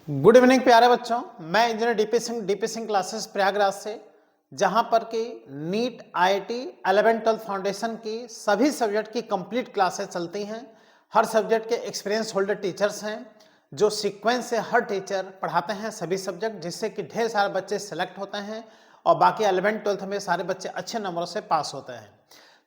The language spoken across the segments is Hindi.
गुड इवनिंग प्यारे बच्चों, मैं engineer DP Singh classes Prayagraj से, जहां पर कि नीट आईआईटी 11-12 फाउंडेशन की सभी सब्जेक्ट की कंप्लीट क्लासेस चलती हैं। हर सब्जेक्ट के एक्सपीरियंस होल्डर टीचर्स हैं जो सीक्वेंस से हर टीचर पढ़ाते हैं सभी सब्जेक्ट, जिससे कि ढेर सारे बच्चे सेलेक्ट होते हैं और बाकी 11-12 में सारे बच्चे अच्छे नंबरों से पास होते हैं।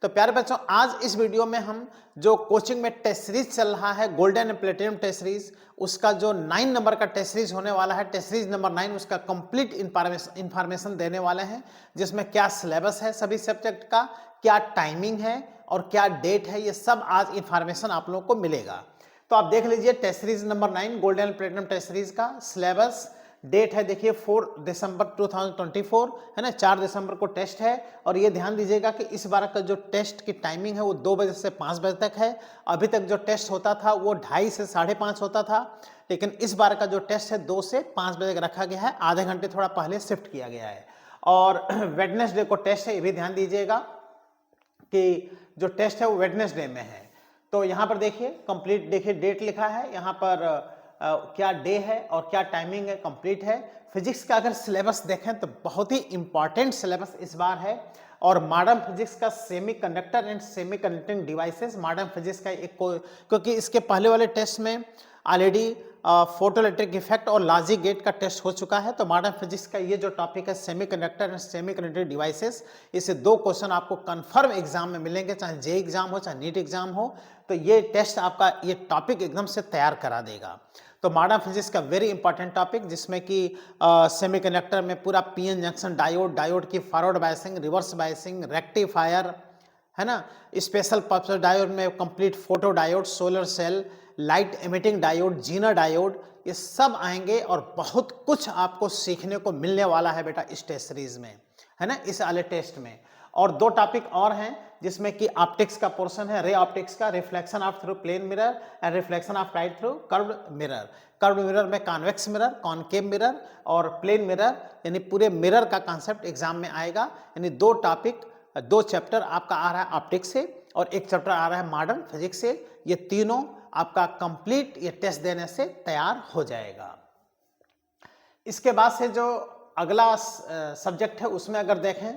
तो प्यारे बच्चों, आज इस वीडियो में हम जो कोचिंग में टेस्ट सीरीज चल रहा है golden and platinum test series, उसका जो 9 नंबर का टेस्ट सीरीज होने वाला है, टेस्ट सीरीज नंबर 9, उसका कंप्लीट इंफॉर्मेशन देने वाले हैं, जिसमें क्या सिलेबस है सभी सब्जेक्ट का, क्या टाइमिंग है और क्या डेट है, ये सब आज इंफॉर्मेशन आप लोगों को मिलेगा। तो आप देख लीजिए test series number 9 golden and platinum test series का सिलेबस। डेट है देखिए 4 दिसंबर 2024 है ना, 4 दिसंबर को टेस्ट है। और ये ध्यान दीजिएगा कि इस बार का जो टेस्ट की टाइमिंग है वो 2 बजे से 5 बजे तक है। अभी तक जो टेस्ट होता था वो 2:30 से 5:30 होता था, लेकिन इस बार का जो टेस्ट है 2 से 5 बजे रखा गया है, आधे घंटे थोड़ा पहले शिफ्ट किया गया है। और वेडनेसडे को टेस्ट है, ये भी ध्यान दीजिएगा कि जो टेस्ट है वो वेडनेसडे में है। तो यहाँ पर देखिए कंप्लीट, देखिए डेट लिखा है यहाँ पर, क्या डे है और क्या टाइमिंग है, कंप्लीट है। फिजिक्स का अगर सिलेबस देखें तो बहुत ही इंपॉर्टेंट सिलेबस इस बार है। और मॉडर्न फिजिक्स का semi conductor and semi conducting devices, modern physics का एक क्योंकि इसके पहले वाले टेस्ट में ऑलरेडी फोटोइलेक्ट्रिक इफेक्ट और लॉजिक गेट का टेस्ट हो चुका है। तो मॉडर्न फिजिक्स का ये जो टॉपिक है semi conductor and semi conducting devices, इससे 2 क्वेश्चन आपको कंफर्म एग्जाम में मिलेंगे, चाहे जे एग्जाम हो चाहे नीट एग्जाम हो। तो ये टेस्ट आपका ये टॉपिक एकदम से तैयार करा देगा। तो मॉडर्न फिजिक्स का वेरी इंपॉर्टेंट टॉपिक, जिसमें कि सेमीकंडक्टर में पूरा पीएन जंक्शन डायोड, डायोड की forward biasing, reverse biasing, rectifier है ना, स्पेशल पर्पस डायोड में complete photo diode, solar cell, light emitting diode, zener diode, ये सब आएंगे और बहुत कुछ आपको सीखने को मिलने वाला है बेटा इस टेस्ट सीरीज में, है ना, इस वाले टेस्ट में। और 2 टॉपिक और हैं जिसमें कि ऑप्टिक्स का पोर्शन है, रे ऑप्टिक्स का, reflection of through plane mirror and reflection of light through curved mirror. Curved mirror में कॉन्वेक्स मिरर, कॉनकेव मिरर और प्लेन मिरर, यानी पूरे मिरर का कॉन्सेप्ट एग्जाम में आएगा। यानी 2 टॉपिक, 2 चैप्टर आपका आ रहा है ऑप्टिक्स से और 1 चैप्टर आ रहा है मॉडर्न फिजिक्स से। ये तीनों आपका कंप्लीट ये टेस्ट देने से तैयार हो जाएगा। इसके बाद से जो अगला सब्जेक्ट है उसमें अगर देखें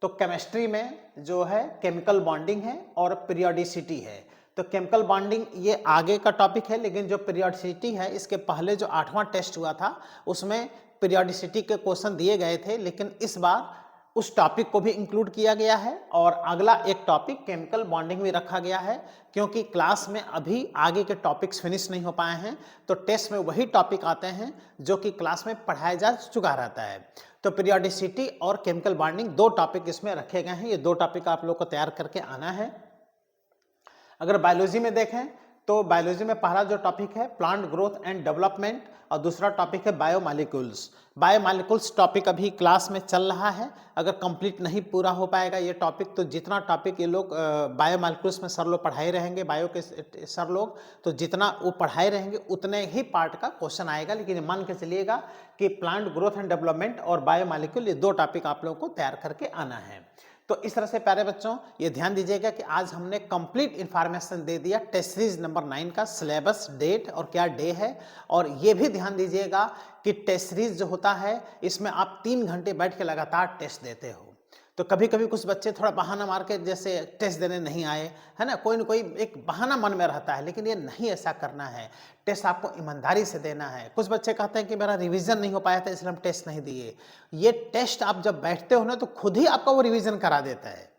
तो केमिस्ट्री में जो है केमिकल बॉन्डिंग है और पीरियोडिसिटी है। तो केमिकल बॉन्डिंग ये आगे का टॉपिक है, लेकिन जो पीरियोडिसिटी है इसके पहले जो 8वां टेस्ट हुआ था उसमें पीरियोडिसिटी के क्वेश्चन दिए गए थे, लेकिन इस बार उस टॉपिक को भी इंक्लूड किया गया है और अगला एक टॉपिक केमिकल बॉन्डिंग भी रखा गया है, क्योंकि क्लास में अभी आगे के टॉपिक्स फिनिश नहीं हो पाए हैं। तो टेस्ट में वही टॉपिक आते हैं जो कि क्लास में पढ़ाया जा चुका रहता है। तो पीरियोडिसिटी और केमिकल बॉन्डिंग 2 टॉपिक इसमें रखे गए हैं। ये 2 टॉपिक आप लोग को तैयार करके आना है। अगर बायोलॉजी में देखें तो बायोलॉजी में पहला जो टॉपिक है प्लांट ग्रोथ एंड डेवलपमेंट और दूसरा टॉपिक है बायोमॉलिक्यूल्स। बायोमॉलिक्यूल्स टॉपिक अभी क्लास में चल रहा है, अगर कंप्लीट नहीं पूरा हो पाएगा ये टॉपिक तो जितना टॉपिक ये लोग बायोमॉलिक्यूल्स में सर लोग पढ़ाए रहेंगे, बायो के सर लोग, तो जितना वो पढ़ाए रहेंगे उतने ही पार्ट का क्वेश्चन आएगा। लेकिन मान के चलिएगा कि प्लांट ग्रोथ एंड डेवलपमेंट और बायोमॉलिक्यूल, ये 2 टॉपिक आप लोगों को तैयार करके आना है। तो इस तरह से प्यारे बच्चों ये ध्यान दीजिएगा कि आज हमने कंप्लीट इंफॉर्मेशन दे दिया टेस्ट सीरीज नंबर 9 का, सिलेबस, डेट और क्या डे है। और ये भी ध्यान दीजिएगा कि टेस्ट सीरीज जो होता है इसमें आप 3 घंटे बैठ के लगातार टेस्ट देते हो। तो कभी कभी कुछ बच्चे थोड़ा बहाना मार के जैसे टेस्ट देने नहीं आए, है ना, कोई न कोई एक बहाना मन में रहता है, लेकिन ये नहीं ऐसा करना है। टेस्ट आपको ईमानदारी से देना है। कुछ बच्चे कहते हैं कि मेरा रिवीजन नहीं हो पाया था इसलिए हम टेस्ट नहीं दिए। ये टेस्ट आप जब बैठते हो ना तो खुद ही आपका वो रिवीजन करा देता है।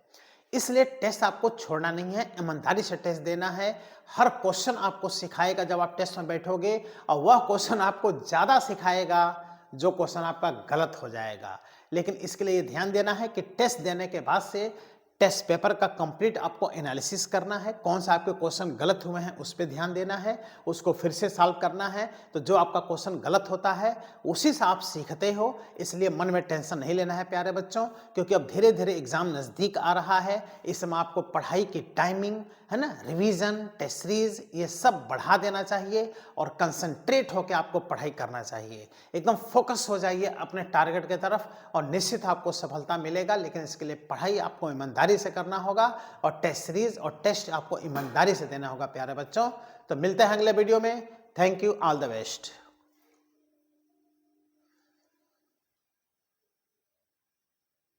इसलिए टेस्ट आपको छोड़ना नहीं है, ईमानदारी से टेस्ट देना है। हर क्वेश्चन आपको सिखाएगा जब आप टेस्ट में बैठोगे, और वह क्वेश्चन आपको ज़्यादा सिखाएगा जो क्वेश्चन आपका गलत हो जाएगा। लेकिन इसके लिए ध्यान देना है कि टेस्ट देने के बाद से टेस्ट पेपर का कंप्लीट आपको एनालिसिस करना है, कौन सा आपके क्वेश्चन गलत हुए हैं उस पर ध्यान देना है, उसको फिर से सॉल्व करना है। तो जो आपका क्वेश्चन गलत होता है उसी से आप सीखते हो, इसलिए मन में टेंशन नहीं लेना है प्यारे बच्चों, क्योंकि अब धीरे धीरे एग्जाम नज़दीक आ रहा है। इसमें आपको पढ़ाई की टाइमिंग, है ना, रिवीजन, टेस्ट सीरीज, ये सब बढ़ा देना चाहिए और कंसंट्रेट होकर आपको पढ़ाई करना चाहिए। एकदम फोकस हो जाइए अपने टारगेट की तरफ और निश्चित आपको सफलता मिलेगा। लेकिन इसके लिए पढ़ाई आपको ईमानदारी से करना होगा और टेस्ट सीरीज और टेस्ट आपको ईमानदारी से देना होगा प्यारे बच्चों। तो मिलते हैं अगले वीडियो में। Thank you, all the best.